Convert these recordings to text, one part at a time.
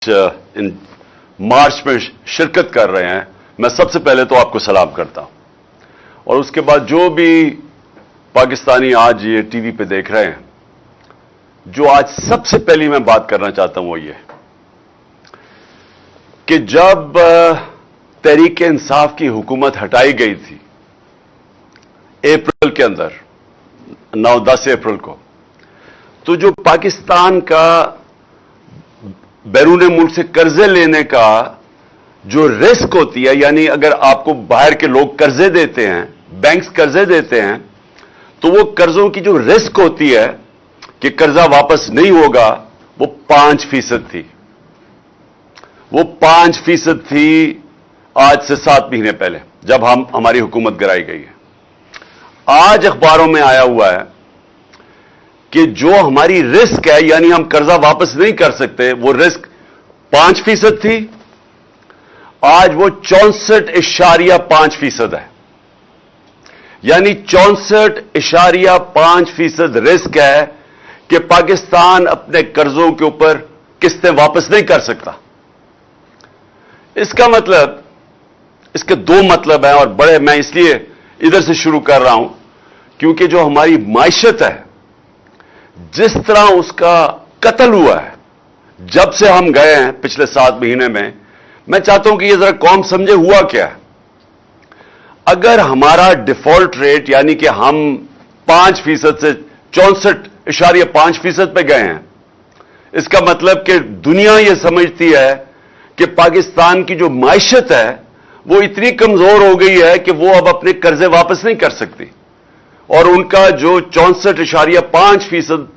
इन मार्च में शिरकत कर रहे हैं, मैं सबसे पहले तो आपको सलाम करता हूं, और उसके बाद जो भी पाकिस्तानी आज ये टीवी पे देख रहे हैं, जो आज सबसे पहली मैं बात करना चाहता हूं वो ये कि जब तहरीक इंसाफ की हुकूमत हटाई गई थी अप्रैल के अंदर 9-10 अप्रैल को, तो जो पाकिस्तान का बैरून मुल्क से कर्जे लेने का जो रिस्क होती है, यानी अगर आपको बाहर के लोग कर्जे देते हैं, बैंक्स कर्जे देते हैं, तो वो कर्जों की जो रिस्क होती है कि कर्जा वापस नहीं होगा, वो 5% थी। वो 5% थी आज से 7 महीने पहले, जब हमारी हुकूमत गिराई गई है। आज अखबारों में आया हुआ है कि जो हमारी रिस्क है, यानी हम कर्जा वापस नहीं कर सकते, वो रिस्क 5% थी, आज वो 64.5% है। यानी 64.5% रिस्क है कि पाकिस्तान अपने कर्जों के ऊपर किस्तें वापस नहीं कर सकता। इसका मतलब, इसके 2 मतलब हैं, और बड़े, मैं इसलिए इधर से शुरू कर रहा हूं क्योंकि जो हमारी माइशत है, जिस तरह उसका कत्ल हुआ है जब से हम गए हैं पिछले 7 महीने में, मैं चाहता हूं कि यह जरा कौम समझे हुआ क्या है। अगर हमारा डिफॉल्ट रेट, यानी कि हम 5% से 64.5% पे गए हैं, इसका मतलब कि दुनिया यह समझती है कि पाकिस्तान की जो माइशत है वो इतनी कमजोर हो गई है कि वो अब अपने कर्जे वापस नहीं कर सकती, और उनका जो 64.5%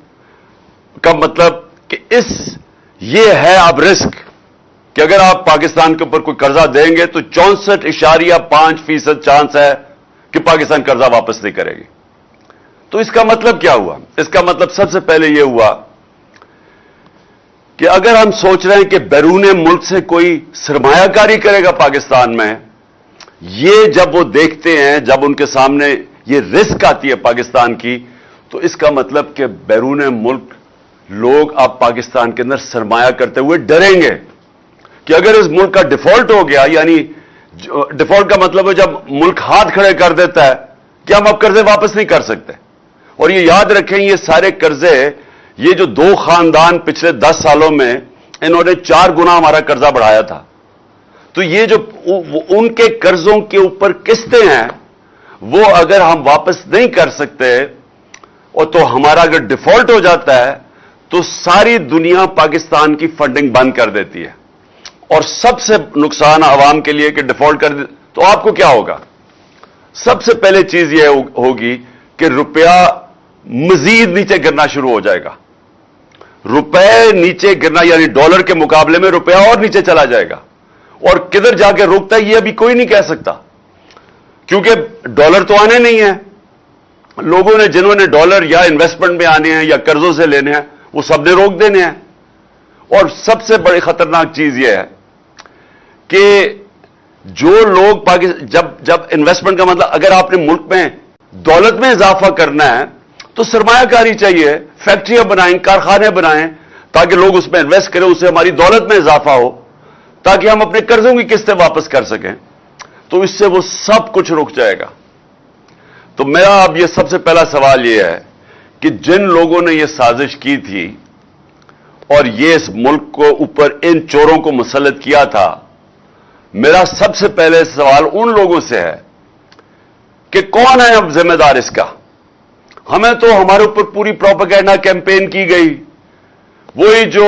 का मतलब कि ये है अब रिस्क कि अगर आप पाकिस्तान के ऊपर कोई कर्जा देंगे तो 64.5% चांस है कि पाकिस्तान कर्जा वापस नहीं करेगी। तो इसका मतलब क्या हुआ? इसका मतलब सबसे पहले यह हुआ कि अगर हम सोच रहे हैं कि बैरून मुल्क से कोई सरमायाकारी करेगा पाकिस्तान में, ये जब वो देखते हैं, जब उनके सामने ये रिस्क आती है पाकिस्तान की, तो इसका मतलब कि बैरून मुल्क लोग अब पाकिस्तान के अंदर सरमाया करते हुए डरेंगे कि अगर इस मुल्क का डिफॉल्ट हो गया, यानी डिफॉल्ट का मतलब है जब मुल्क हाथ खड़े कर देता है कि हम अब कर्जे वापस नहीं कर सकते। और ये याद रखें, ये सारे कर्जे, ये जो 2 खानदान पिछले 10 सालों में इन्होंने 4 गुना हमारा कर्जा बढ़ाया था, तो ये जो उनके कर्जों के ऊपर किस्तें हैं, वो अगर हम वापस नहीं कर सकते, और तो हमारा अगर डिफॉल्ट हो जाता है तो सारी दुनिया पाकिस्तान की फंडिंग बंद कर देती है, और सबसे नुकसान आवाम के लिए कि डिफॉल्ट कर दे तो आपको क्या होगा? सबसे पहले चीज यह होगी कि रुपया मजीद नीचे गिरना शुरू हो जाएगा। रुपए नीचे गिरना, यानी डॉलर के मुकाबले में रुपया और नीचे चला जाएगा, और किधर जाके रुकता है ये अभी कोई नहीं कह सकता, क्योंकि डॉलर तो आने नहीं है। लोगों ने, जिन्होंने डॉलर या इन्वेस्टमेंट में आने हैं या कर्जों से लेने हैं, वो सबने रोक देने हैं। और सबसे बड़ी खतरनाक चीज यह है कि जो लोग जब इन्वेस्टमेंट का मतलब, अगर आपने मुल्क में दौलत में इजाफा करना है तो सरमायाकारी चाहिए, फैक्ट्रियां बनाएं, कारखाने बनाएं, ताकि लोग उसमें इन्वेस्ट करें, उससे हमारी दौलत में इजाफा हो, ताकि हम अपने कर्जों की किस्तें वापस कर सकें। तो इससे वो सब कुछ रुक जाएगा। तो मेरा अब ये सबसे पहला सवाल ये है कि जिन लोगों ने ये साजिश की थी और ये इस मुल्क को ऊपर इन चोरों को मुसल्लत किया था, मेरा सबसे पहले सवाल उन लोगों से है कि कौन है अब जिम्मेदार इसका? हमें तो हमारे ऊपर पूरी प्रोपेगेंडा कैंपेन की गई, वही जो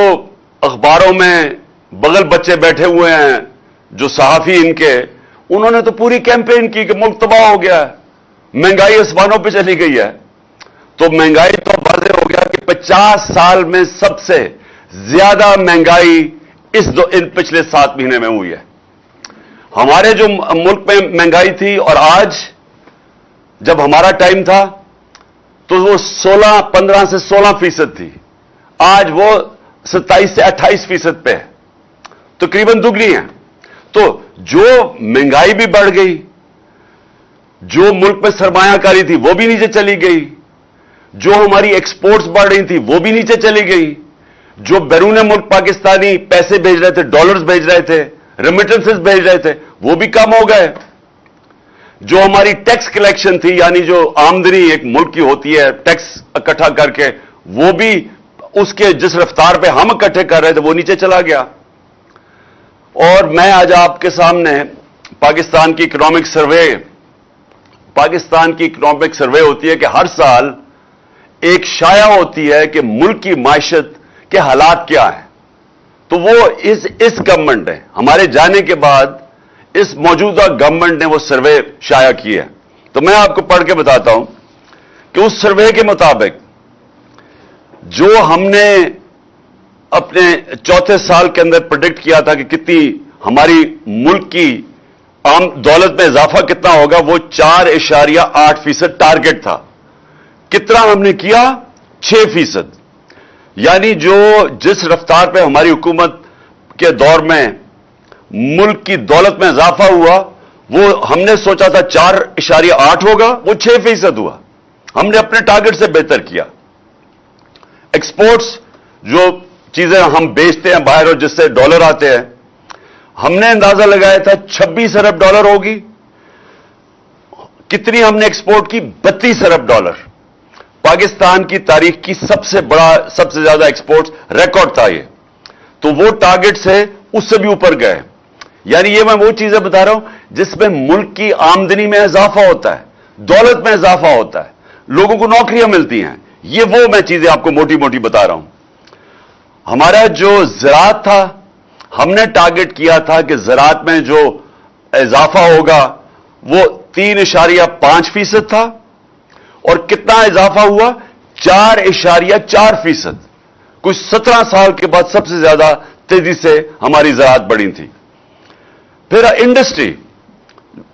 अखबारों में बगल बच्चे बैठे हुए हैं जो सहाफी इनके, उन्होंने तो पूरी कैंपेन की कि मुल्क तबाह हो गया है, महंगाई आसमानों पे चली गई है। तो महंगाई तो वाज़ेह हो गया कि 50 साल में सबसे ज्यादा महंगाई इन पिछले 7 महीने में हुई है। हमारे जो मुल्क में महंगाई थी, और आज जब हमारा टाइम था तो वो 15 से 16% थी, आज वो 27 से 28% पे है, तकरीबन दुगनी है। तो जो महंगाई भी बढ़ गई, जो मुल्क में सरमायाकारी थी वो भी नीचे चली गई, जो हमारी एक्सपोर्ट्स बढ़ रही थी वो भी नीचे चली गई, जो बैरून मुल्क पाकिस्तानी पैसे भेज रहे थे, डॉलर्स भेज रहे थे, रेमिटेंसेस भेज रहे थे, वो भी कम हो गए। जो हमारी टैक्स कलेक्शन थी, यानी जो आमदनी एक मुल्क की होती है टैक्स इकट्ठा करके, वो भी उसके जिस रफ्तार पे हम इकट्ठे कर रहे थे वो नीचे चला गया। और मैं आज आपके सामने पाकिस्तान की इकोनॉमिक सर्वे होती है कि हर साल एक शाया होती है कि मुल्क की मायशत के हालात क्या हैं। तो वो इस गवर्नमेंट ने, हमारे जाने के बाद इस मौजूदा गवर्नमेंट ने वो सर्वे शाया की है। तो मैं आपको पढ़ के बताता हूं कि उस सर्वे के मुताबिक जो हमने अपने चौथे साल के अंदर प्रेडिक्ट किया था कि कितनी हमारी मुल्क की आम दौलत में इजाफा कितना होगा, वो 4.8% टारगेट था। कितना हमने किया? 6%। यानी जो जिस रफ्तार पे हमारी हुकूमत के दौर में मुल्क की दौलत में इजाफा हुआ, वो हमने सोचा था 4.8 होगा, वो 6% हुआ। हमने अपने टारगेट से बेहतर किया। एक्सपोर्ट्स, जो चीजें हम बेचते हैं बाहर और जिससे डॉलर आते हैं, हमने अंदाजा लगाया था 26 अरब डॉलर होगी। कितनी हमने एक्सपोर्ट की? 32 अरब डॉलर। पाकिस्तान की तारीख की सबसे ज्यादा एक्सपोर्ट्स रिकॉर्ड था ये। तो वो टारगेट से उससे भी ऊपर गए। यानी ये मैं वो चीजें बता रहा हूं जिसमें मुल्क की आमदनी में इजाफा होता है, दौलत में इजाफा होता है, लोगों को नौकरियां मिलती हैं। ये वो मैं चीजें आपको मोटी मोटी बता रहा हूं। हमारा जो ज़राअत था, हमने टारगेट किया था कि ज़राअत में जो इजाफा होगा वो 3.5% था, और कितना इजाफा हुआ? 4.4%। कुछ 17 साल के बाद सबसे ज्यादा तेजी से हमारी ज़राअत बढ़ी थी। फिर इंडस्ट्री,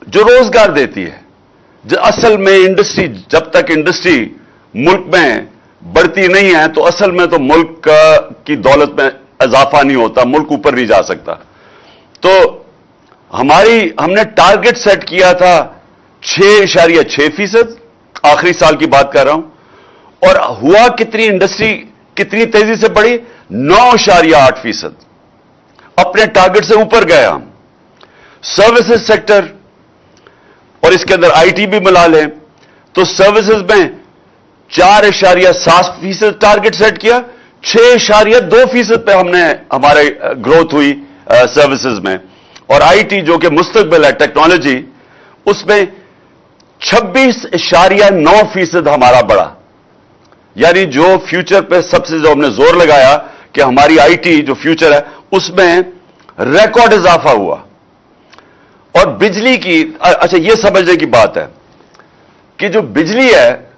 जो रोजगार देती है, जो असल में इंडस्ट्री, जब तक इंडस्ट्री मुल्क में बढ़ती नहीं है तो असल में तो मुल्क की दौलत में इजाफा नहीं होता, मुल्क ऊपर नहीं जा सकता। तो हमने टारगेट सेट किया था 6.6%, आखिरी साल की बात कर रहा हूं। और हुआ कितनी? इंडस्ट्री कितनी तेजी से बढ़ी? 9.8%। अपने टारगेट से ऊपर गए हम। सर्विसेज सेक्टर, और इसके अंदर आईटी भी मिला लें, तो सर्विसेज में 4.7% टारगेट सेट किया। 6.2% पे हमारे ग्रोथ हुई सर्विसेज में। और आईटी जो कि मुस्तकबिल है, टेक्नोलॉजी, उसमें 26.9% हमारा बढ़ा। यानी जो फ्यूचर पे सबसे जो हमने जोर लगाया कि हमारी आईटी जो फ्यूचर है उसमें रिकॉर्ड इजाफा हुआ। और बिजली की, अच्छा ये समझने की बात है कि जो बिजली है,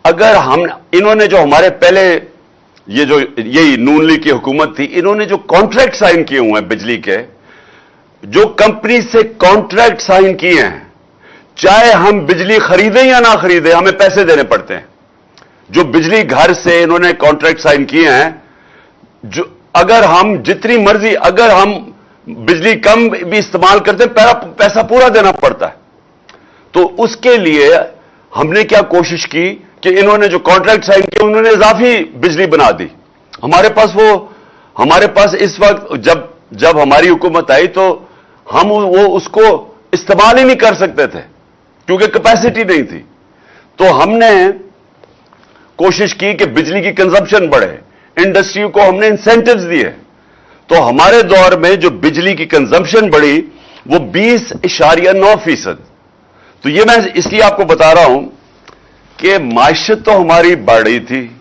अगर इन्होंने जो हमारे पहले यही नून लीग की हुकूमत थी, इन्होंने जो कॉन्ट्रैक्ट साइन किए हुए हैं बिजली के, जो कंपनी से कॉन्ट्रैक्ट साइन किए हैं, चाहे हम बिजली खरीदें या ना खरीदें, हमें पैसे देने पड़ते हैं। जो बिजली घर से इन्होंने कॉन्ट्रैक्ट साइन किए हैं, जो अगर हम जितनी मर्जी, अगर हम बिजली कम भी इस्तेमाल करते हैं, पैसा पूरा देना पड़ता है। तो उसके लिए हमने क्या कोशिश की कि इन्होंने जो कॉन्ट्रैक्ट साइन किए, उन्होंने इजाफी बिजली बना दी। हमारे पास इस वक्त जब हमारी हुकूमत आई तो हम उसको इस्तेमाल ही नहीं कर सकते थे क्योंकि कैपेसिटी नहीं थी। तो हमने कोशिश की कि बिजली की कंजम्पशन बढ़े, इंडस्ट्री को हमने इंसेंटिव्स दिए। तो हमारे दौर में जो बिजली की कंजम्पशन बढ़ी वो 20.9%। तो ये मैं इसलिए आपको बता रहा हूं कि मायशत तो हमारी बढ़ रही थी,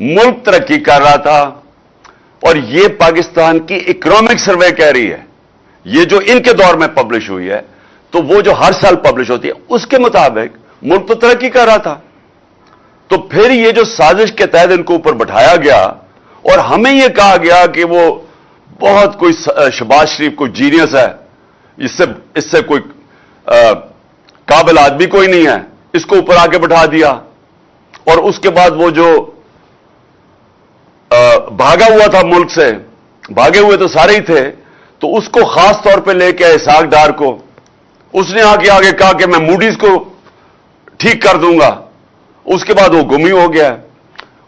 मुल्क तरक्की कर रहा था, और ये पाकिस्तान की इकोनॉमिक सर्वे कह रही है, ये जो इनके दौर में पब्लिश हुई है, तो वो जो हर साल पब्लिश होती है उसके मुताबिक मुल्क तो तरक्की कर रहा था। तो फिर ये जो साजिश के तहत इनको ऊपर बैठाया गया और हमें यह कहा गया कि वो बहुत कोई शहबाज शरीफ कोई जीनियस है, इससे कोई काबिल आदमी कोई नहीं है, इसको ऊपर आके बैठा दिया। और उसके बाद वो जो भागा हुआ था मुल्क से, भागे हुए तो सारे ही थे, तो उसको खास तौर पे लेके आए इसाक डार को। उसने आगे कहा कि मैं मूडीज को ठीक कर दूंगा। उसके बाद वो गुम ही हो गया।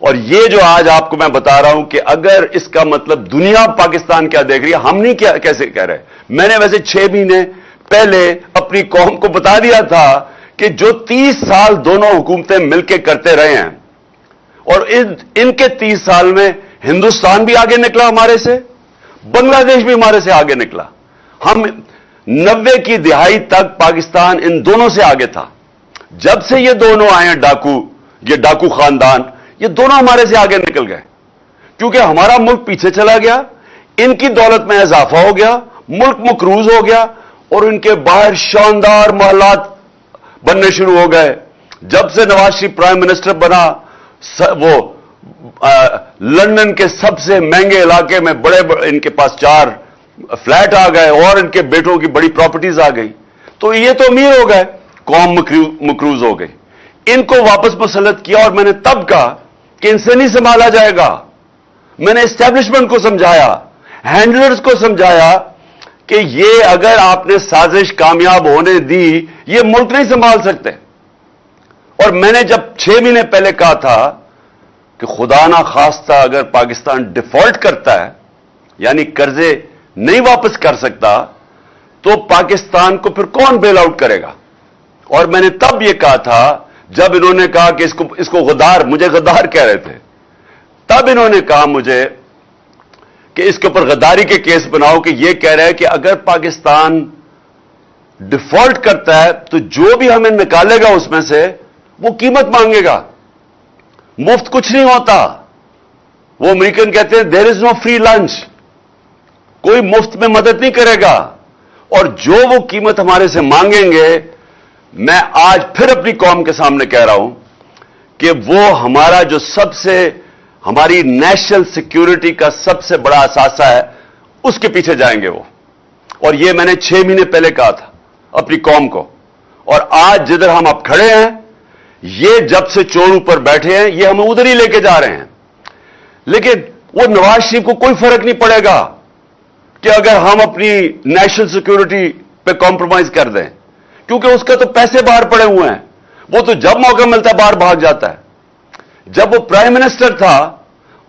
اور یہ جو آج آپ کو میں بتا رہا ہوں کہ اگر اس کا مطلب دنیا پاکستان کیا دیکھ رہی ہے، ہم نہیں کیا کیسے کہہ رہے. میں نے ویسے 6 مہینے پہلے اپنی قوم کو بتا دیا تھا کہ جو 30 سال دونوں حکومتیں مل کے کرتے رہے ہیں، اور ان کے 30 سال میں ہندوستان بھی آگے نکلا ہمارے سے، بنگلہ دیش بھی ہمارے سے آگے نکلا. ہم 90 کی دہائی تک پاکستان ان دونوں سے آگے تھا. جب سے یہ دونوں آئے ہیں یہ ڈاکو خاندان، یہ دونوں ہمارے سے آگے نکل گئے، کیونکہ ہمارا ملک پیچھے چلا گیا، ان کی دولت میں اضافہ ہو گیا، ملک مقروض ہو گیا، اور ان کے باہر شاندار محلات بننے شروع ہو گئے. جب سے نواز شریف پرائم منسٹر بنا، وہ لندن کے سب سے مہنگے علاقے میں بڑے ان کے پاس 4 فلیٹ آ گئے، اور ان کے بیٹوں کی بڑی پراپرٹیز آ گئی. تو یہ تو امیر ہو گئے، قوم مقروض ہو گئی. ان کو واپس مسلط کیا، اور میں نے تب کہا کہ ان سے نہیں سنبھالا جائے گا. میں نے اسٹیبلشمنٹ کو سمجھایا، ہینڈلرز کو سمجھایا کہ یہ اگر آپ نے سازش کامیاب ہونے دی، یہ ملک نہیں سنبھال سکتے. اور میں نے جب 6 مہینے پہلے کہا تھا کہ خدا نہ خواستہ اگر پاکستان ڈیفالٹ کرتا ہے، یعنی قرضے نہیں واپس کر سکتا، تو پاکستان کو پھر کون بیل آؤٹ کرے گا. اور میں نے تب یہ کہا تھا، جب انہوں نے کہا کہ اس کو غدار، مجھے غدار کہہ رہے تھے، تب انہوں نے کہا مجھے کہ اس کے اوپر غداری کے کیس بناؤ، کہ یہ کہہ رہے ہیں کہ اگر پاکستان ڈیفالٹ کرتا ہے تو جو بھی ہمیں نکالے گا اس میں سے وہ قیمت مانگے گا. مفت کچھ نہیں ہوتا. وہ امریکن کہتے ہیں دیر از نو فری لنچ، کوئی مفت میں مدد نہیں کرے گا. اور جو وہ قیمت ہمارے سے مانگیں گے، میں آج پھر اپنی قوم کے سامنے کہہ رہا ہوں کہ وہ ہمارا جو ہماری نیشنل سیکیورٹی کا سب سے بڑا اثاثہ ہے، اس کے پیچھے جائیں گے وہ. اور یہ میں نے 6 مہینے پہلے کہا تھا اپنی قوم کو. اور آج جدھر ہم اب کھڑے ہیں، یہ جب سے چور اوپر بیٹھے ہیں، یہ ہمیں ادھر ہی لے کے جا رہے ہیں. لیکن وہ نواز شریف کو کوئی فرق نہیں پڑے گا کہ اگر ہم اپنی نیشنل سیکیورٹی پہ کمپرومائز کر دیں، کیونکہ اس کا تو پیسے باہر پڑے ہوئے ہیں. وہ تو جب موقع ملتا ہے باہر بھاگ جاتا ہے. جب وہ پرائم منسٹر تھا،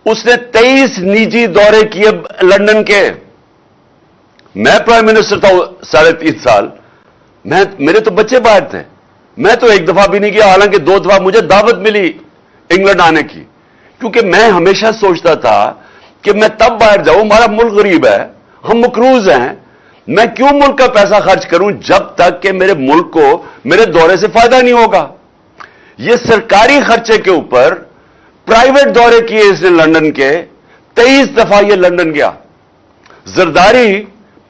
اس نے 23 نجی دورے کیے لندن کے. میں پرائم منسٹر تھا 3.5 سال، میرے تو بچے باہر تھے، میں تو ایک دفعہ بھی نہیں کیا، حالانکہ 2 دفعہ مجھے دعوت ملی انگلینڈ آنے کی. کیونکہ میں ہمیشہ سوچتا تھا کہ میں تب باہر جاؤں، ہمارا ملک غریب ہے، ہم مقروض ہیں، میں کیوں ملک کا پیسہ خرچ کروں جب تک کہ میرے ملک کو میرے دورے سے فائدہ نہیں ہوگا. یہ سرکاری خرچے کے اوپر پرائیویٹ دورے کیے اس نے لندن کے. 23 دفعہ یہ لندن گیا. زرداری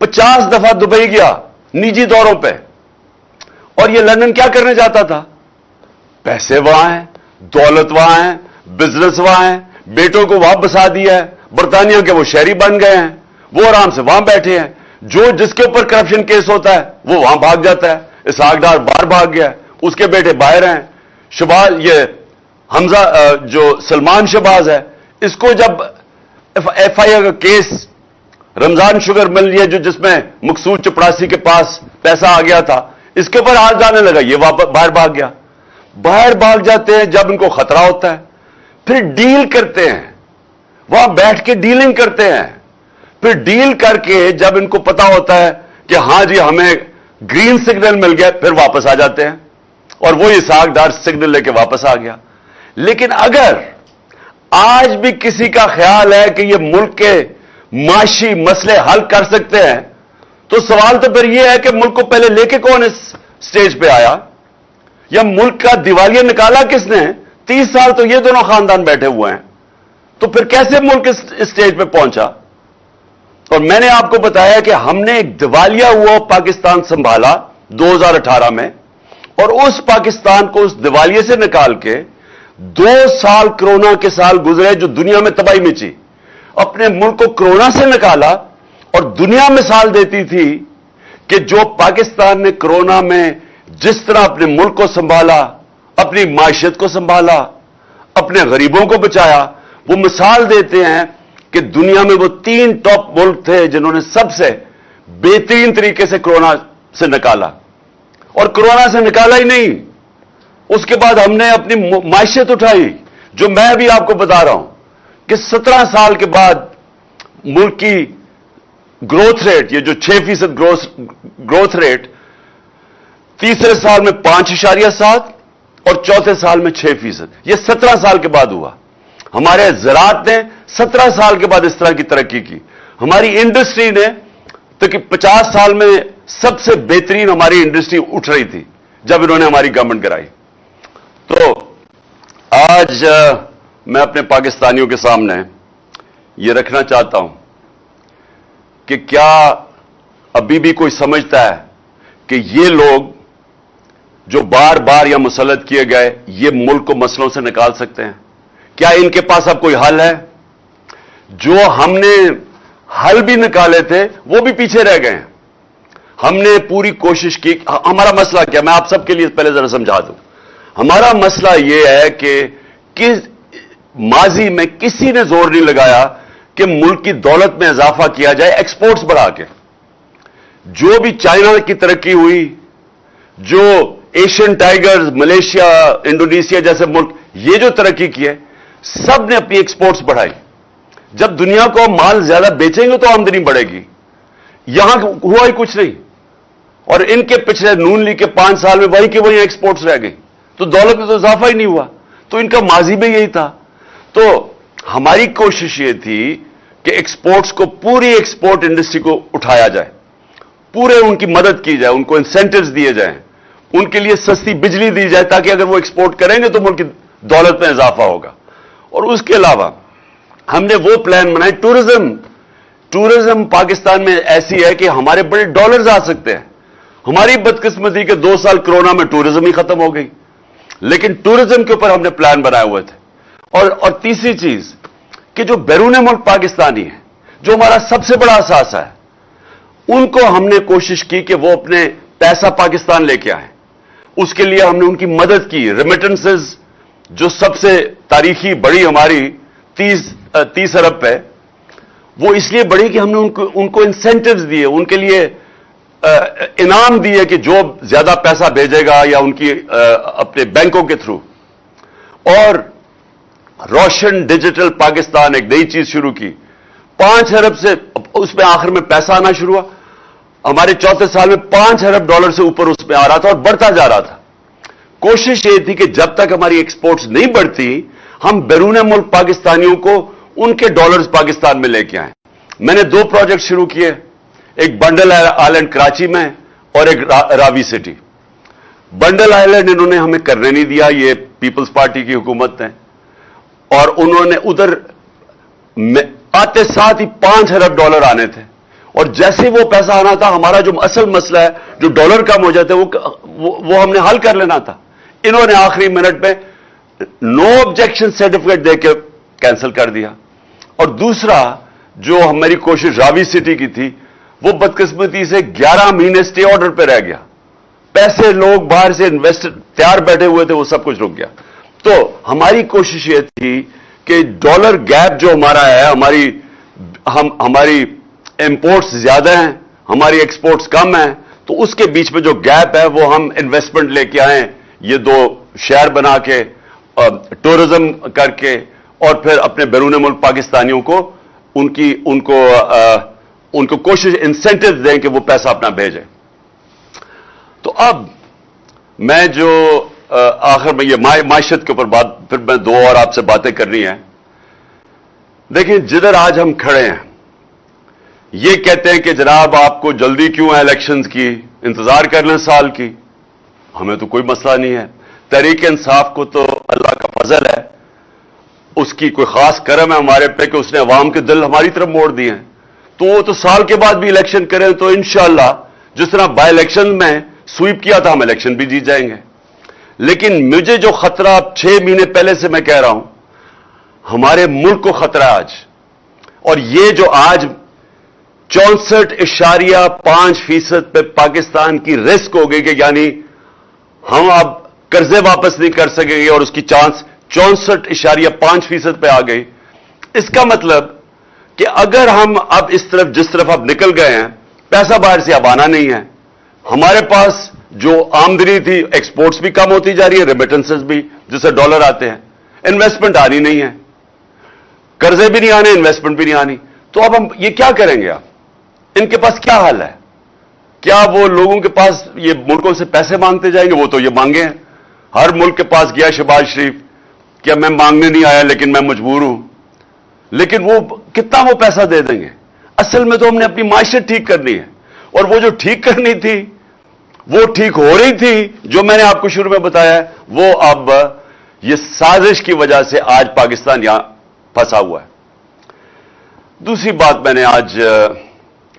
50 دفعہ دبئی گیا نجی دوروں پہ. اور یہ لندن کیا کرنے جاتا تھا؟ پیسے وہاں ہیں، دولت وہاں ہے، بزنس وہاں ہے، بیٹوں کو وہاں بسا دیا ہے، برطانیہ کے وہ شہری بن گئے ہیں، وہ آرام سے وہاں بیٹھے ہیں. جس کے اوپر کرپشن کیس ہوتا ہے وہ وہاں بھاگ جاتا ہے. اسحاق ڈار باہر بھاگ گیا ہے، اس کے بیٹے باہر ہیں. شباز، یہ حمزہ جو سلمان شہباز ہے، اس کو جب ایف آئی اے کا کیس رمضان شوگر مل لیا، جس میں مقصود چپڑاسی کے پاس پیسہ آ گیا تھا، اس کے اوپر ہاتھ جانے لگا، یہ باہر بھاگ گیا. باہر بھاگ جاتے ہیں جب ان کو خطرہ ہوتا ہے، پھر ڈیل کرتے ہیں، وہاں بیٹھ کے ڈیلنگ کرتے ہیں. پھر ڈیل کر کے جب ان کو پتا ہوتا ہے کہ ہاں جی ہمیں گرین سگنل مل گیا، پھر واپس آ جاتے ہیں. اور وہ اسحاق ڈار سگنل لے کے واپس آ گیا. لیکن اگر آج بھی کسی کا خیال ہے کہ یہ ملک کے معاشی مسئلے حل کر سکتے ہیں، تو سوال تو پھر یہ ہے کہ ملک کو پہلے لے کے کون اس سٹیج پہ آیا، یا ملک کا دیوالیہ نکالا کس نے؟ 30 سال تو یہ دونوں خاندان بیٹھے ہوئے ہیں. تو پھر کیسے ملک اس سٹیج پہ پہنچا؟ اور میں نے آپ کو بتایا کہ ہم نے ایک دیوالیہ ہوا پاکستان سنبھالا 2018 میں، اور اس پاکستان کو اس دیوالیے سے نکال کے 2 سال کرونا کے سال گزرے جو دنیا میں تباہی مچی. اپنے ملک کو کرونا سے نکالا، اور دنیا مثال دیتی تھی کہ جو پاکستان نے کرونا میں جس طرح اپنے ملک کو سنبھالا، اپنی معیشت کو سنبھالا، اپنے غریبوں کو بچایا، وہ مثال دیتے ہیں کہ دنیا میں وہ 3 ٹاپ ملک تھے جنہوں نے سب سے بہترین طریقے سے کرونا سے نکالا. اور کرونا سے نکالا ہی نہیں، اس کے بعد ہم نے اپنی معیشت اٹھائی. जो मैं अभी आपको बता रहा हूं कि 17 साल के बाद मुल्क की ग्रोथ रेट, ये जो 6% ग्रोथ रेट, तीसरे साल में 5.7 और चौथे साल में 6%, ये 17 साल के बाद हुआ। हमारे ज़राअत ने 17 साल के बाद इस तरह की तरक्की की। हमारी इंडस्ट्री ने तो कि 50 साल में सबसे बेहतरीन हमारी इंडस्ट्री उठ रही थी जब इन्होंने हमारी गवर्नमेंट कराई। तो आज मैं अपने पाकिस्तानियों के सामने ये रखना चाहता हूं कि क्या अभी भी कोई समझता है कि ये लोग जो बार बार या मुसल्लत किए गए, ये मुल्क को मसलों से निकाल सकते हैं? क्या इनके पास अब कोई हल है? जो हमने हल भी निकाले थे वो भी पीछे रह गए हैं। हमने पूरी कोशिश की। हमारा मसला क्या, मैं आप सबके लिए पहले जरा समझा दूं। हमारा मसला यह है कि माजी में किसी ने जोर नहीं लगाया कि मुल्क की दौलत में इजाफा किया जाए एक्सपोर्ट्स बढ़ा के। जो भी चाइना की तरक्की हुई, जो एशियन टाइगर्स, मलेशिया, इंडोनेशिया जैसे मुल्क, ये जो तरक्की की है, सब ने अपनी एक्सपोर्ट्स बढ़ाई। जब दुनिया को माल ज्यादा बेचेंगे तो आमदनी बढ़ेगी। यहां हुआ ही कुछ नहीं, और इनके पिछले नून लीग के 5 साल में वही के वही एक्सपोर्ट्स रह गई, तो दौलत में तो इजाफा ही नहीं हुआ। तो इनका माजी में यही था। तो हमारी कोशिश ये थी कि एक्सपोर्ट्स को, पूरी एक्सपोर्ट इंडस्ट्री को उठाया जाए, पूरे उनकी मदद की जाए, उनको इंसेंटिव्स दिए जाएं, उनके लिए सस्ती बिजली दी जाए, ताकि अगर वो एक्सपोर्ट करेंगे तो मुल्क की दौलत में इजाफा होगा। और उसके अलावा हमने वो प्लान बनाए। टूरिज्म पाकिस्तान में ऐसी है कि हमारे बड़े डॉलर्स आ सकते हैं। हमारी बदकिस्मती के 2 साल कोरोना में टूरिज्म ही खत्म हो गई, लेकिन टूरिज्म के ऊपर हमने प्लान बनाए हुए थे। और तीसरी चीज कि जो बैरून मुल्क पाकिस्तानी है, जो हमारा सबसे बड़ा असासा है, उनको हमने कोशिश की कि वो अपने पैसा पाकिस्तान लेके आए। उसके लिए हमने उनकी मदद की। रेमिटेंसेस जो सबसे तारीखी बड़ी हमारी 30 अरब पे, वो इसलिए बढ़ी कि हमने उनको इंसेंटिव्स दिए, उनके लिए इनाम दिए कि जो ज्यादा पैसा भेजेगा या उनकी अपने बैंकों के थ्रू। और रोशन डिजिटल पाकिस्तान एक नई चीज शुरू की। 5 अरब से उसमें आखिर में पैसा आना शुरू हुआ। हमारे चौथे साल में $5 अरब से ऊपर उसमें आ रहा था और बढ़ता जा रहा था। कोशिश ये थी कि जब तक हमारी एक्सपोर्ट्स नहीं बढ़ती, हम बैरून मुल्क पाकिस्तानियों को उनके डॉलर्स पाकिस्तान में लेके आए। मैंने 2 प्रोजेक्ट शुरू किए, एक बंडल आइलैंड कराची में और एक रावी सिटी। बंडल आइलैंड इन्होंने हमें करने नहीं दिया, ये पीपल्स पार्टी की हुकूमत है, और उन्होंने उधर आते साथ ही $5 अरब आने थे। और जैसे वो पैसा आना था, हमारा जो असल मसला है, जो डॉलर कम हो जाते, वो हमने हल कर लेना था। इन्होंने आखिरी मिनट में नो ऑब्जेक्शन सर्टिफिकेट देकर कैंसिल कर दिया। और दूसरा, जो हमारी कोशिश रावी सिटी की थी, वो बदकिस्मती से 11 महीने स्टे ऑर्डर पे रह गया। पैसे लोग बाहर से इन्वेस्टर तैयार बैठे हुए थे, वो सब कुछ रुक गया। तो हमारी कोशिश ये थी कि डॉलर गैप जो हमारा है, हमारी इंपोर्ट्स ज्यादा हैं, हमारी एक्सपोर्ट्स कम हैं, तो उसके बीच में जो गैप है वो हम इन्वेस्टमेंट लेके आए। ये 2 शहर बना के, टूरिज्म करके, और फिर अपने बैरून मुल्क पाकिस्तानियों को उनको कोशिश इंसेंटिव दें कि वो पैसा अपना भेजें। तो अब मैं जो आखिर में ये मायशत के ऊपर बात, फिर मैं 2 और आपसे बातें करनी है। देखिए, जिधर आज हम खड़े हैं, ये कहते हैं कि जनाब आपको जल्दी क्यों है इलेक्शंस की, इंतजार कर लें साल की। हमें तो कोई मसला नहीं है। तहरीक इंसाफ को तो अल्लाह का फजल है, उसकी कोई खास करम है हमारे पे कि उसने अवाम के दिल हमारी तरफ मोड़ दिए हैं। तो वो तो साल के बाद भी इलेक्शन करें तो इंशाअल्लाह, जिस तरह बाय इलेक्शन में स्वीप किया था, हम इलेक्शन भी जीत जाएंगे। लेकिन मुझे जो खतरा 6 महीने पहले से मैं कह रहा हूं, हमारे मुल्क को खतरा आज। और ये जो आज 64.5% पे पाकिस्तान की रिस्क हो गई कि यानी हम अब कर्जे वापस नहीं कर सकेंगे, और उसकी चांस 64.5% पे आ गई। इसका मतलब कि अगर हम अब इस तरफ, जिस तरफ अब निकल गए हैं, पैसा बाहर से अब आना नहीं है। हमारे पास जो आमदनी थी, एक्सपोर्ट्स भी कम होती जा रही है, रेमिटेंसेस भी, जिससे डॉलर आते हैं। इन्वेस्टमेंट आनी नहीं है, कर्जे भी नहीं आने, इन्वेस्टमेंट भी नहीं आनी। तो अब हम ये क्या करेंगे? आप इनके पास क्या हल है? क्या वो लोगों के पास ये मुल्कों से पैसे मांगते जाएंगे? वो तो ये मांगे हैं, हर मुल्क के पास गया शहबाज शरीफ, क्या मैं मांगने नहीं आया लेकिन मैं मजबूर हूं, लेकिन वो कितना वो पैसा दे देंगे? असल में तो हमने अपनी माइशत ठीक करनी है, और वो जो ठीक करनी थी वो ठीक हो रही थी, जो मैंने आपको शुरू में बताया है, वो अब ये साजिश की वजह से आज पाकिस्तान यहां फंसा हुआ है। दूसरी बात मैंने आज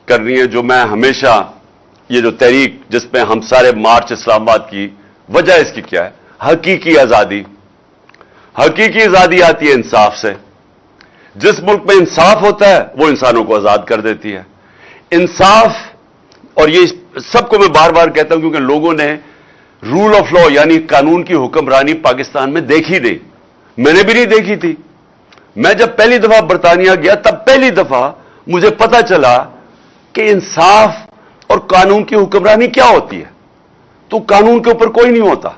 करनी है, जो मैं हमेशा, ये जो तहरीक जिसमें हम सारे मार्च इस्लामाबाद की वजह इसकी क्या है? हकीकी आजादी। हकीकी आजादी आती है इंसाफ से। जिस मुल्क में इंसाफ होता है वो इंसानों को आजाद कर देती है। इंसाफ, और ये सबको मैं बार बार कहता हूं क्योंकि लोगों ने रूल ऑफ लॉ यानी कानून की हुक्मरानी पाकिस्तान में देखी नहीं, मैंने भी नहीं देखी थी। मैं जब पहली दफा बरतानिया गया तब पहली दफा मुझे पता चला कि इंसाफ और कानून की हुक्मरानी क्या होती है। तो कानून के ऊपर कोई नहीं होता।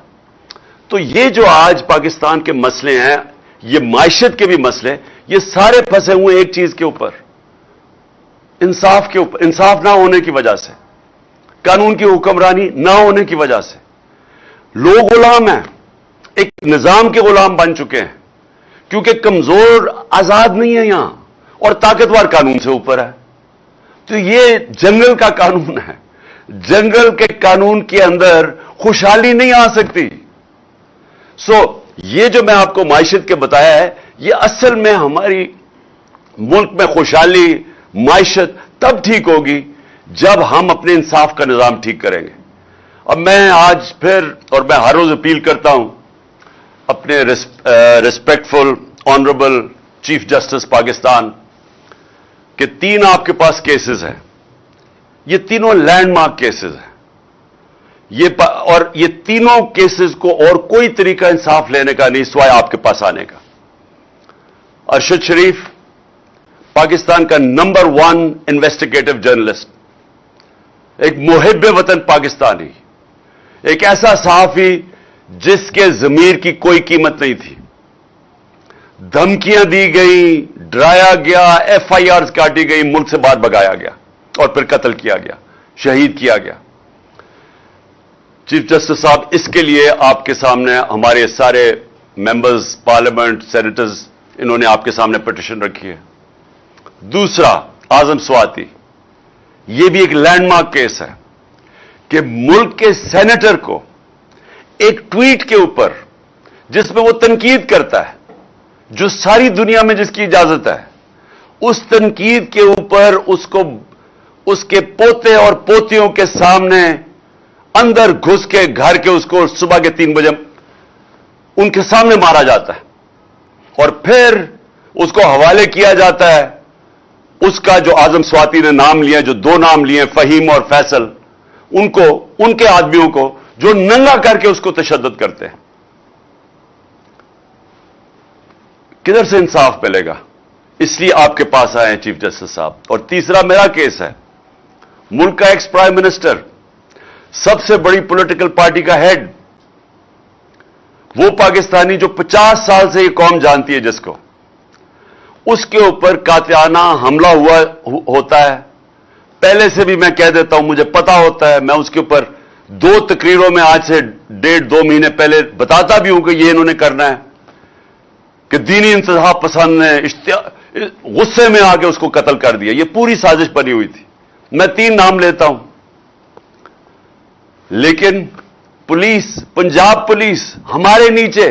तो ये जो आज पाकिस्तान के मसले हैं, ये माइशत के भी मसले, ये सारे फंसे हुए एक चीज के ऊपर, इंसाफ के ऊपर। इंसाफ ना होने की वजह से, कानून की हुक्मरानी ना होने की वजह से लोग गुलाम हैं, एक निजाम के गुलाम बन चुके हैं, क्योंकि कमजोर आजाद नहीं है यहां और ताकतवर कानून से ऊपर है। तो ये जंगल का कानून है। जंगल के कानून के अंदर खुशहाली नहीं आ सकती। ये जो मैं आपको माइशत के बताया है, ये असल में हमारी मुल्क में खुशहाली, माइशत तब ठीक होगी जब हम अपने इंसाफ का निजाम ठीक करेंगे। अब मैं आज फिर, और मैं हर रोज अपील करता हूं अपने respectful honourable chief justice Pakistan के, 3 आपके पास केसेस हैं, ये तीनों लैंडमार्क केसेस हैं। और ये तीनों केसेस को और कोई तरीका इंसाफ लेने का नहीं सिवाय आपके पास आने का। अरशद शरीफ पाकिस्तान का नंबर 1 इन्वेस्टिगेटिव जर्नलिस्ट, एक मुहिब वतन पाकिस्तानी, एक ऐसा सहाफी जिसके जमीर की कोई कीमत नहीं थी। धमकियां दी गई, डराया गया, FIRs काटी गई, मुल्क से बाहर भगाया गया और फिर कत्ल किया गया, शहीद किया गया। चीफ जस्टिस साहब, इसके लिए आपके सामने हमारे सारे मेंबर्स पार्लियामेंट, सेनेटर्स, इन्होंने आपके सामने पिटीशन रखी है। दूसरा, आजम स्वाति, यह भी एक लैंडमार्क केस है कि मुल्क के सेनेटर को एक ट्वीट के ऊपर जिसमें वो तनकीद करता है, जो सारी दुनिया में जिसकी इजाजत है, उस तनकीद के ऊपर उसको उसके पोते और पोतियों के सामने अंदर घुस के घर के उसको सुबह के 3 बजे उनके सामने मारा जाता है और फिर उसको हवाले किया जाता है। उसका जो आजम स्वाति ने नाम लिया, जो 2 नाम लिए फहीम और फैसल, उनको, उनके आदमियों को जो नंगा करके उसको तशद्दुद करते हैं। किधर से इंसाफ मिलेगा? इसलिए आपके पास आए हैं चीफ जस्टिस साहब। और तीसरा मेरा केस है, मुल्क का एक्स प्राइम मिनिस्टर, सबसे बड़ी पॉलिटिकल पार्टी का हेड, वो पाकिस्तानी जो 50 साल से ये कौम जानती है जिसको, उसके ऊपर कातिलाना हमला होता है। पहले से भी मैं कह देता हूं, मुझे पता होता है, मैं उसके ऊपर 2 तकरीरों में आज से 1.5-2 महीने पहले बताता भी हूं कि ये इन्होंने करना है, कि दीनी इंतहा पसंद ने गुस्से में आके उसको कत्ल कर दिया। ये पूरी साजिश बनी हुई थी। मैं 3 नाम लेता हूं, लेकिन पुलिस, पंजाब पुलिस हमारे नीचे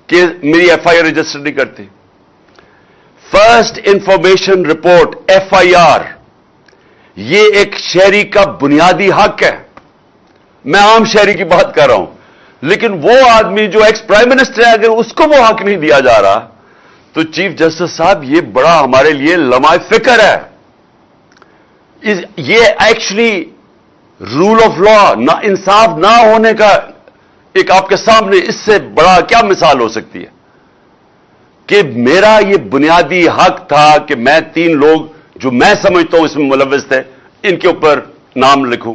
कि मेरी FIR रजिस्टर नहीं करती। फर्स्ट इंफॉर्मेशन रिपोर्ट FIR, ये एक शहरी का बुनियादी हक है। मैं आम शहरी की बात कर रहा हूं, लेकिन वो आदमी जो एक्स प्राइम मिनिस्टर है, अगर उसको वो हक नहीं दिया जा रहा, तो चीफ जस्टिस साहब, ये बड़ा हमारे लिए लम्हा फिक्र है। ये एक्चुअली रूल ऑफ लॉ, ना इंसाफ ना होने का एक आपके सामने इससे बड़ा क्या मिसाल हो सकती है कि मेरा ये बुनियादी हक था कि मैं 3 लोग जो मैं समझता हूं इसमें मुलव्विस थे, इनके ऊपर नाम लिखूं।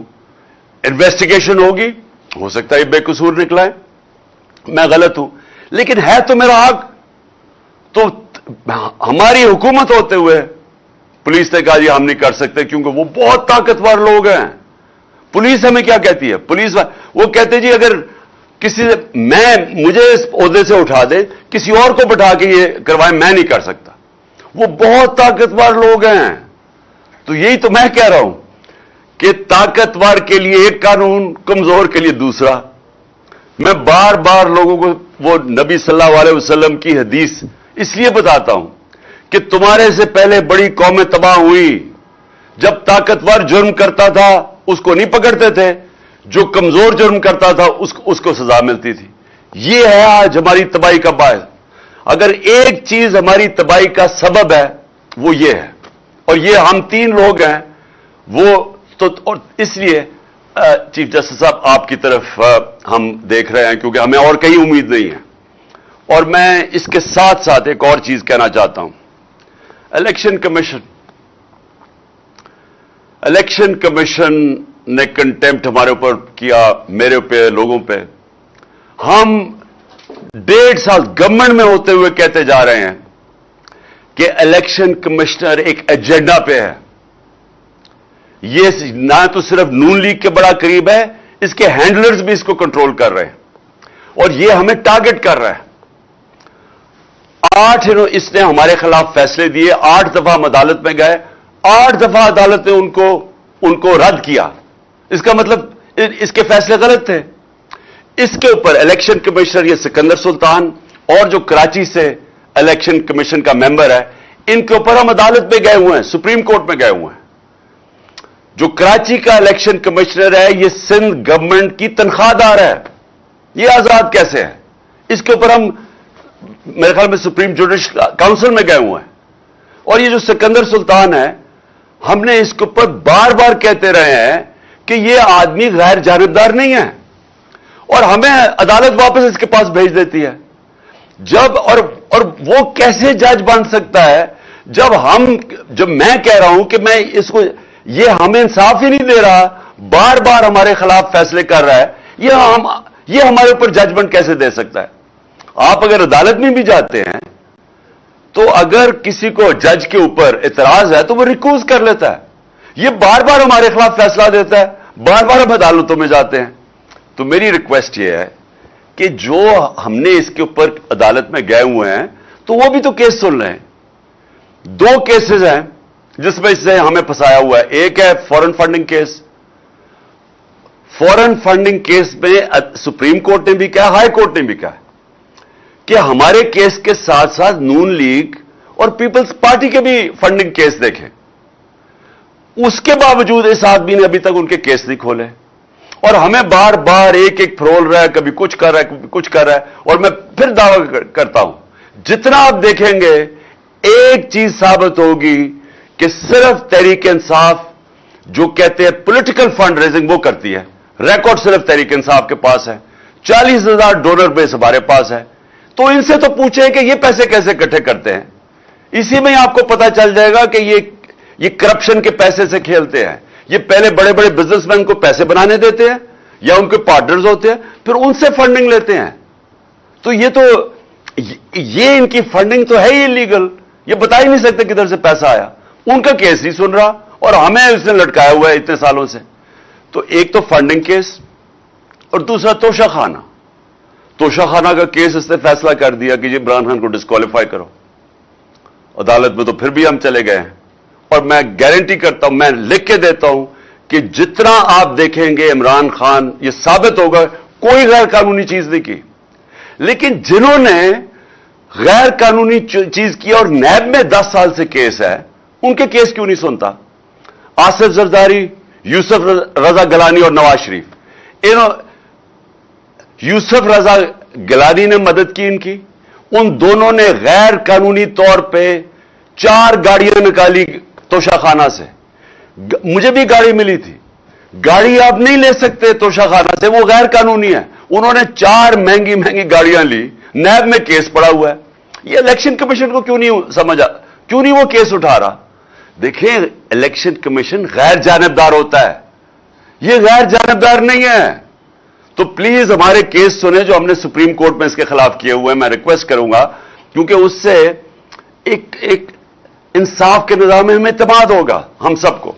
इन्वेस्टिगेशन होगी, हो सकता है बेकसूर निकला है, मैं गलत हूं, لیکن ہے تو میرا حق. تو ہماری حکومت ہوتے ہوئے پولیس نے کہا یہ ہم نہیں کر سکتے کیونکہ وہ بہت طاقتور لوگ ہیں. پولیس ہمیں کیا کہتی ہے؟ پولیس وہ کہتے جی اگر کسی مجھے اس عہدے سے اٹھا دے, کسی اور کو بٹھا کے یہ کروائے, میں نہیں کر سکتا. وہ بہت طاقتور لوگ ہیں. تو یہی تو میں کہہ رہا ہوں کہ طاقتور کے لیے ایک قانون, کمزور کے لیے دوسرا. میں بار بار لوگوں کو وہ نبی صلی اللہ علیہ وسلم کی حدیث اس لیے بتاتا ہوں کہ تمہارے سے پہلے بڑی قومیں تباہ ہوئی. جب طاقتور جرم کرتا تھا اس کو نہیں پکڑتے تھے, جو کمزور جرم کرتا تھا اس کو سزا ملتی تھی. یہ ہے آج ہماری تباہی کا باعث. اگر ایک چیز ہماری تباہی کا سبب ہے وہ یہ ہے, اور یہ ہم تین لوگ ہیں. وہ تو اور اس لیے چیف جسٹس صاحب آپ کی طرف ہم دیکھ رہے ہیں کیونکہ ہمیں اور کہیں امید نہیں ہے. اور میں اس کے ساتھ ساتھ ایک اور چیز کہنا چاہتا ہوں. الیکشن کمیشن نے کنٹیمپٹ ہمارے اوپر کیا, میرے پہ, لوگوں پہ. ہم 1.5 سال گورنمنٹ میں ہوتے ہوئے کہتے جا رہے ہیں کہ الیکشن کمشنر ایک ایجنڈا پہ ہے. یہ نہ تو صرف نون لیگ کے بڑا قریب ہے, اس کے ہینڈلرز بھی اس کو کنٹرول کر رہے ہیں, اور یہ ہمیں ٹارگٹ کر رہا ہے. 8 اس نے ہمارے خلاف فیصلے دیے, 8 دفعہ ہم عدالت میں گئے, 8 دفعہ عدالت نے ان کو رد کیا. اس کا مطلب اس کے فیصلے غلط تھے. اس کے اوپر الیکشن کمشنر یہ سکندر سلطان اور جو کراچی سے الیکشن کمیشن کا ممبر ہے, ان کے اوپر ہم عدالت میں گئے ہوئے ہیں, سپریم کورٹ میں گئے ہوئے ہیں. جو کراچی کا الیکشن کمشنر ہے یہ سندھ گورنمنٹ کی تنخواہ دار ہے. یہ آزاد کیسے ہے؟ اس کے اوپر ہم میرے خیال میں سپریم جوڈیشل کاؤنسل میں گئے ہوئے ہیں. اور یہ جو سکندر سلطان ہے, ہم نے اس کے اوپر بار بار کہتے رہے ہیں کہ یہ آدمی غیر جانبدار نہیں ہے, اور ہمیں عدالت واپس اس کے پاس بھیج دیتی ہے. اور وہ کیسے جج بن سکتا ہے جب میں کہہ رہا ہوں کہ میں اس کو, یہ ہمیں انصاف ہی نہیں دے رہا, بار بار ہمارے خلاف فیصلے کر رہا ہے. یہ ہمارے اوپر ججمنٹ کیسے دے سکتا ہے؟ آپ اگر عدالت میں بھی جاتے ہیں تو اگر کسی کو جج کے اوپر اعتراض ہے تو وہ ریکوز کر لیتا ہے. یہ بار بار ہمارے خلاف فیصلہ دیتا ہے, بار بار ہم عدالتوں میں جاتے ہیں. تو میری ریکویسٹ یہ ہے کہ جو ہم نے اس کے اوپر عدالت میں گئے ہوئے ہیں تو وہ بھی تو کیس سن رہے ہیں. 2 کیسز ہیں جس میں اس سے ہمیں پھنسایا ہوا ہے. ایک ہے فورن فنڈنگ کیس. فورن فنڈنگ کیس میں سپریم کورٹ نے بھی کہا, ہائی کورٹ نے بھی کہا کہ ہمارے کیس کے ساتھ ساتھ نون لیگ اور پیپلز پارٹی کے بھی فنڈنگ کیس دیکھیں. اس کے باوجود اس آدمی نے ابھی تک ان کے کیس نہیں کھولے, اور ہمیں بار بار ایک فرول رہا ہے, کبھی کچھ کر رہا ہے, کبھی کچھ کر رہا ہے. اور میں پھر دعویٰ کرتا ہوں, جتنا آپ دیکھیں گے ایک چیز ثابت ہوگی کہ صرف تحریک انصاف جو کہتے ہیں پولیٹیکل فنڈ ریزنگ وہ کرتی ہے. ریکارڈ صرف تحریک انصاف کے پاس ہے, 40,000 ڈونر بیس ہمارے پاس ہے. تو ان سے تو پوچھیں کہ یہ پیسے کیسے اکٹھے کرتے ہیں. اسی میں آپ کو پتا چل جائے گا کہ یہ کرپشن کے پیسے سے کھیلتے ہیں. یہ پہلے بڑے بڑے بزنس مین کو پیسے بنانے دیتے ہیں یا ان کے پارٹنرز ہوتے ہیں, پھر ان سے فنڈنگ لیتے ہیں. تو یہ ان کی فنڈنگ تو ہے ہی انلیگل. یہ بتا ہی نہیں سکتے کدھر سے پیسہ آیا. ان کا کیس نہیں سن رہا اور ہمیں اس نے لٹکایا ہوا ہے اتنے سالوں سے. تو ایک تو فنڈنگ کیس اور دوسرا توشہ خانہ. توشہ خانہ کا کیس اس نے فیصلہ کر دیا کہ یہ عمران خان کو ڈسکوالیفائی کرو. عدالت میں تو پھر بھی ہم چلے گئے ہیں, اور میں گارنٹی کرتا ہوں, میں لکھ کے دیتا ہوں کہ جتنا آپ دیکھیں گے عمران خان, یہ ثابت ہوگا کوئی غیر قانونی چیز نہیں کی. لیکن جنہوں نے غیر قانونی چیز کی اور نیب میں 10 سال سے کیس ہے, ان کے کیس کیوں نہیں سنتا؟ آصف زرداری, یوسف رضا گیلانی اور نواز شریف. یوسف رضا گیلانی نے مدد کی ان کی. ان دونوں نے غیر قانونی طور پہ 4 گاڑیاں نکالی توشہ خانہ سے. مجھے بھی گاڑی ملی تھی. گاڑی آپ نہیں لے سکتے توشہ خانہ سے, وہ غیر قانونی ہے. انہوں نے 4 مہنگی مہنگی گاڑیاں لی, نیب میں کیس پڑا ہوا ہے. یہ الیکشن کمیشن کو کیوں نہیں سمجھا, کیوں نہیں وہ کیس اٹھا رہا؟ دیکھیں, الیکشن کمیشن غیر جانبدار ہوتا ہے, یہ غیر جانبدار نہیں ہے. तो प्लीज हमारे केस सुने जो हमने सुप्रीम कोर्ट में इसके खिलाफ किए हुए हैं। मैं रिक्वेस्ट करूंगा, क्योंकि उससे एक इंसाफ के निजाम में हमें इत्मीनान होगा हम सबको।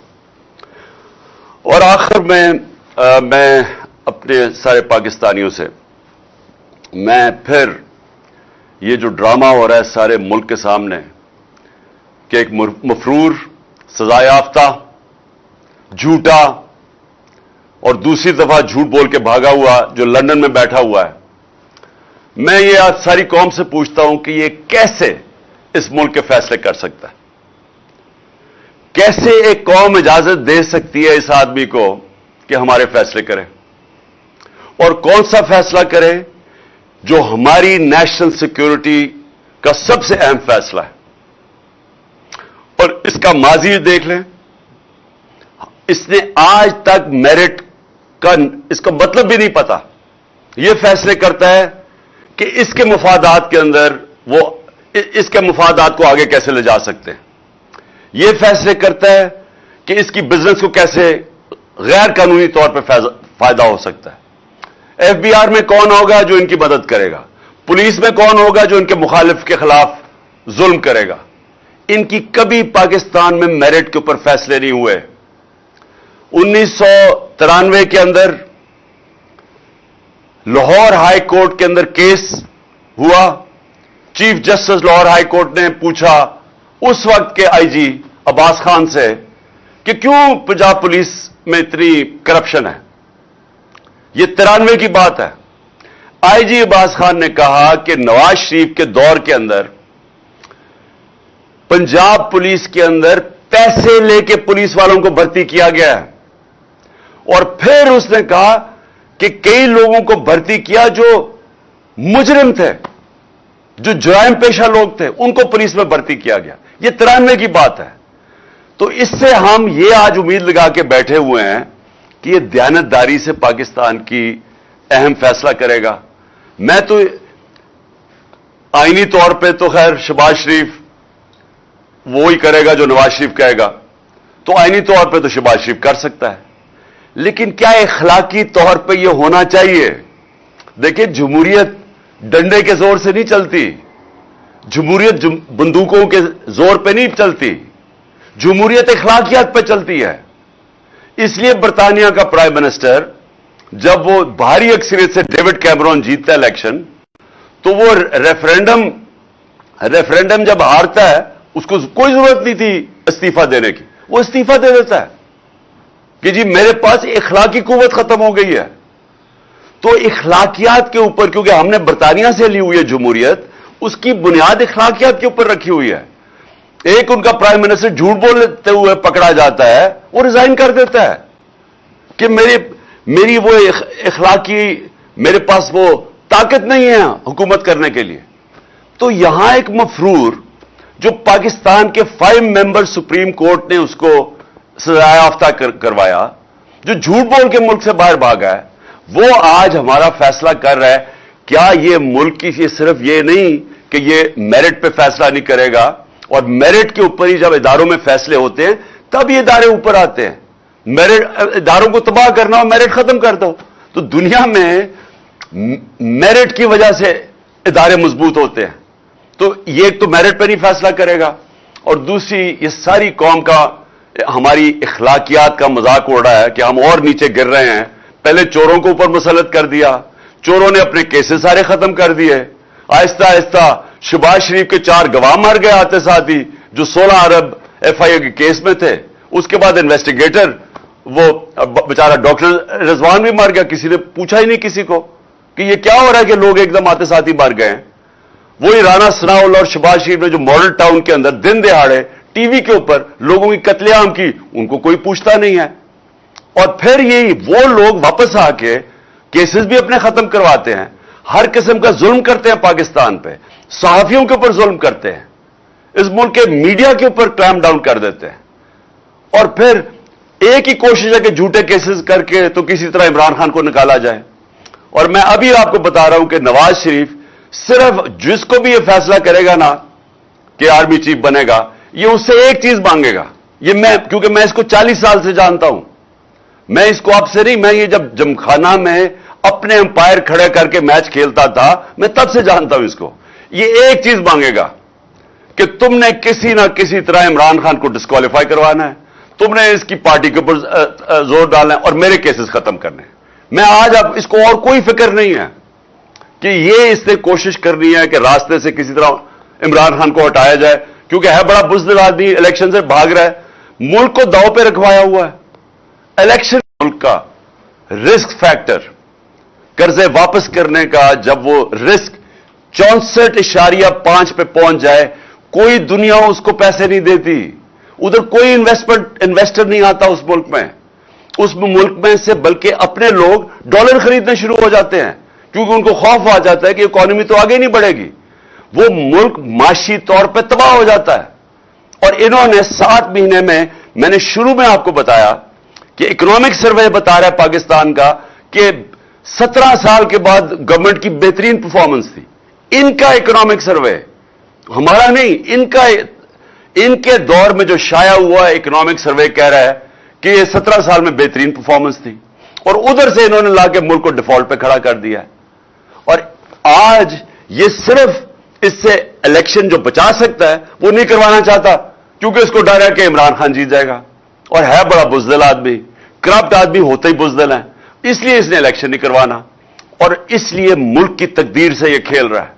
और आखिर में मैं अपने सारे पाकिस्तानियों से, मैं फिर ये जो ड्रामा हो रहा है सारे मुल्क के सामने कि एक मफरूर, सजा याफ्ता, झूठा और दूसरी दफा झूठ बोल के भागा हुआ जो लंदन में बैठा हुआ है, मैं ये आज सारी कौम से पूछता हूं कि ये कैसे इस मुल्क के फैसले कर सकता है? कैसे एक कौम इजाजत दे सकती है इस आदमी को कि हमारे फैसले करे? और कौन सा फैसला करे जो हमारी नेशनल सिक्योरिटी का सबसे अहम फैसला है? और इसका माजी देख लें, इसने आज तक मेरिट का इसका मतलब भी नहीं पता। यह फैसले करता है कि इसके मुफादात के अंदर वो इसके मुफादात को आगे कैसे ले जा सकते हैं। यह फैसले करता है कि इसकी बिजनेस को कैसे गैर कानूनी तौर पर फायदा हो सकता है। एफबीआर में कौन होगा जो इनकी मदद करेगा? पुलिस में कौन होगा जो इनके मुखालिफ के खिलाफ जुल्म करेगा? इनकी कभी पाकिस्तान में मेरिट के ऊपर फैसले नहीं हुए। 1993 के अंदर लाहौर हाई कोर्ट के अंदर केस हुआ। Chief justice Lahore high court ने पूछा उस वक्त के आईजी अब्बास खान से कि क्यों पंजाब पुलिस में इतनी करप्शन है। यह 93 की बात है। आईजी अब्बास खान ने कहा कि नवाज शरीफ के दौर के अंदर पंजाब पुलिस के अंदर पैसे लेके पुलिस वालों को भर्ती किया गया है। और फिर उसने कहा कि कई लोगों को भर्ती किया जो मुजरिम थे, जो जुराइम पेशा लोग थे, उनको पुलिस में भर्ती किया गया। यह 93 की बात है। तो इससे हम ये आज उम्मीद लगा के बैठे हुए हैं कि यह दयानतदारी से पाकिस्तान की अहम फैसला करेगा। मैं तो आईनी तौर पे तो खैर शहबाज शरीफ वो ही करेगा जो नवाज शरीफ कहेगा, तो आईनी तौर पे तो शहबाज शरीफ कर सकता है, लेकिन क्या इखलाकी तौर पे ये होना चाहिए? देखिए, जमहूरियत डंडे के जोर से नहीं चलती, जमहूरियत बंदूकों के जोर पे नहीं चलती, जमहूरियत इखलाकियात पे चलती है। इसलिए बरतानिया का प्राइम मिनिस्टर जब वो भारी अक्सरियत से डेविड कैमरॉन जीतता है इलेक्शन, तो वो रेफरेंडम जब हारता है उसको कोई जरूरत नहीं थी इस्तीफा देने की, वो इस्तीफा दे देता है कि जी मेरे पास इखलाकी कुव्वत खत्म हो गई है। तो इखलाकियात के ऊपर, क्योंकि हमने बरतानिया से ली हुई है जमहूरियत, उसकी बुनियाद इखलाकियात के ऊपर रखी हुई है। एक उनका प्राइम मिनिस्टर झूठ बोलते हुए पकड़ा जाता है, वो रिजाइन कर देता है कि मेरी वो इखलाकी, मेरे पास वो ताकत नहीं है हुकूमत करने के लिए। तो यहां एक मफरूर जो पाकिस्तान के 5 मेंबर सुप्रीम कोर्ट ने उसको सजा याफ्ता करवाया, जो झूठ बोल के मुल्क से बाहर भागा है, वो आज हमारा फैसला कर रहा है। क्या ये मुल्क की सिर्फ ये नहीं कि ये मेरिट पे फैसला नहीं करेगा, और मेरिट के ऊपर ही जब इदारों में फैसले होते हैं तब ये इदारे ऊपर आते हैं। मेरिट, इदारों को तबाह करना हो, मेरिट खत्म कर दो। तो दुनिया में मेरिट की वजह से इदारे मजबूत होते हैं। तो ये एक तो मेरिट पर नहीं फैसला करेगा, और दूसरी ये सारी कौम का हमारी इखलाकियात का मजाक उड़ रहा है कि हम और नीचे गिर रहे हैं। पहले चोरों को ऊपर मुसल्लत कर दिया, चोरों ने अपने केसेस सारे खत्म कर दिए। आहिस्ता आहिस्ता शहबाज शरीफ के 4 गवाह मर गए आते साथ ही, जो 16 अरब एफआईए के केस में थे। उसके बाद इन्वेस्टिगेटर वो बेचारा डॉक्टर रिजवान भी मर गया, किसी ने पूछा ही नहीं किसी को कि ये क्या हो रहा है कि लोग एकदम आते साथ ही मर गए हैं। वही राना सनाउल्लाह और शहबाज शरीफ ने जो मॉडल टाउन के अंदर दिन दिहाड़े टीवी के ऊपर लोगों की कत्लेआम की, उनको कोई पूछता नहीं है। और फिर यही वो लोग वापस आके केसेस भी अपने खत्म करवाते हैं, हर किस्म का जुल्म करते हैं पाकिस्तान पे, सहाफियों के ऊपर जुल्म करते हैं, इस मुल्क के मीडिया के ऊपर क्लैम डाउन कर देते हैं। और फिर एक ही कोशिश है कि झूठे केसेस करके तो किसी तरह इमरान खान को निकाला जाए। और मैं अभी आपको बता रहा हूं कि नवाज शरीफ सिर्फ जिसको भी यह फैसला करेगा ना कि आर्मी चीफ बनेगा, ये उससे एक चीज मांगेगा। ये क्योंकि मैं इसको 40 साल से जानता हूं, मैं इसको आपसे नहीं, मैं ये जब जमखाना में अपने अंपायर खड़े करके मैच खेलता था, मैं तब से जानता हूं इसको। ये एक चीज मांगेगा कि तुमने किसी ना किसी तरह इमरान खान को डिस्क्वालीफाई करवाना है, तुमने इसकी पार्टी के ऊपर जोर डालना है और मेरे केसेस खत्म करने हैं। मैं आज अब इसको और कोई फिक्र नहीं है कि ये इसने कोशिश करनी है कि रास्ते से किसी तरह इमरान खान को हटाया जाए, क्योंकि है बड़ा बुज़दिल आदमी, इलेक्शन से भाग रहा है, मुल्क को दांव पे रखवाया हुआ है। इलेक्शन मुल्क का रिस्क फैक्टर, कर्जे वापस करने का जब वो रिस्क 64.5 पे पहुंच जाए, कोई दुनिया उसको पैसे नहीं देती, उधर कोई इन्वेस्टर नहीं आता उस मुल्क में। उस मुल्क में से बल्कि अपने लोग डॉलर खरीदने शुरू हो जाते हैं, क्योंकि उनको खौफ आ जाता है कि इकोनॉमी तो आगे नहीं बढ़ेगी। वो मुल्क माशी तौर पे तबाह हो जाता है। और इन्होंने 7 महीने में, मैंने शुरू में आपको बताया कि इकोनॉमिक सर्वे बता रहा है पाकिस्तान का कि 17 साल के बाद गवर्नमेंट की बेहतरीन परफॉर्मेंस थी। इनका इकोनॉमिक सर्वे, हमारा नहीं, इनके दौर में जो शाया हुआ इकोनॉमिक सर्वे कह रहा है कि ये 17 साल में बेहतरीन परफॉर्मेंस थी, और उधर से इन्होंने लाके मुल्क को डिफॉल्ट पे खड़ा कर दिया है। और आज ये सिर्फ इससे इलेक्शन जो बचा सकता है वो नहीं करवाना चाहता, क्योंकि उसको डर है कि इमरान खान जीत जाएगा, और है बड़ा बुज़दिल आदमी, करप्ट आदमी होते ही बुज़दिल है, इसलिए इसने इलेक्शन नहीं करवाना, और इसलिए मुल्क की तकदीर से ये खेल रहा है।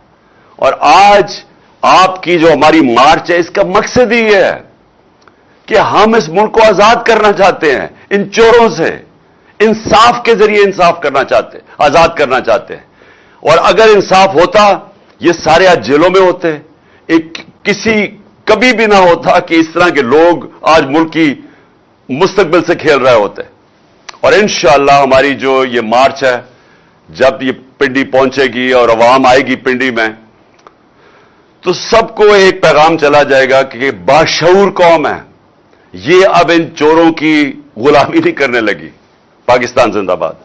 और आज आपकी जो हमारी मार्च है, इसका मकसद ही यह है कि हम इस मुल्क को आजाद करना चाहते हैं, इन चोरों से इंसाफ के जरिए इंसाफ करना चाहते हैं, आजाद करना चाहते हैं। और अगर इंसाफ होता, ये सारे आज जेलों में होते, कभी भी ना होता कि इस तरह के लोग आज मुल्क की मुस्तकबिल से खेल रहे होते। और इंशाअल्लाह हमारी जो ये मार्च है, जब ये पिंडी पहुंचेगी और अवाम आएगी पिंडी में, तो सबको एक पैगाम चला जाएगा कि बाशऊर कौम है, ये अब इन चोरों की गुलामी नहीं करने लगी। पाकिस्तान जिंदाबाद।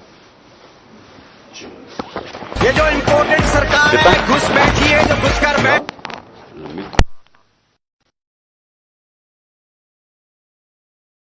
ये जो इम्पोर्टेंट सरकार है, घुस बैठी है, जो घुस कर बैठ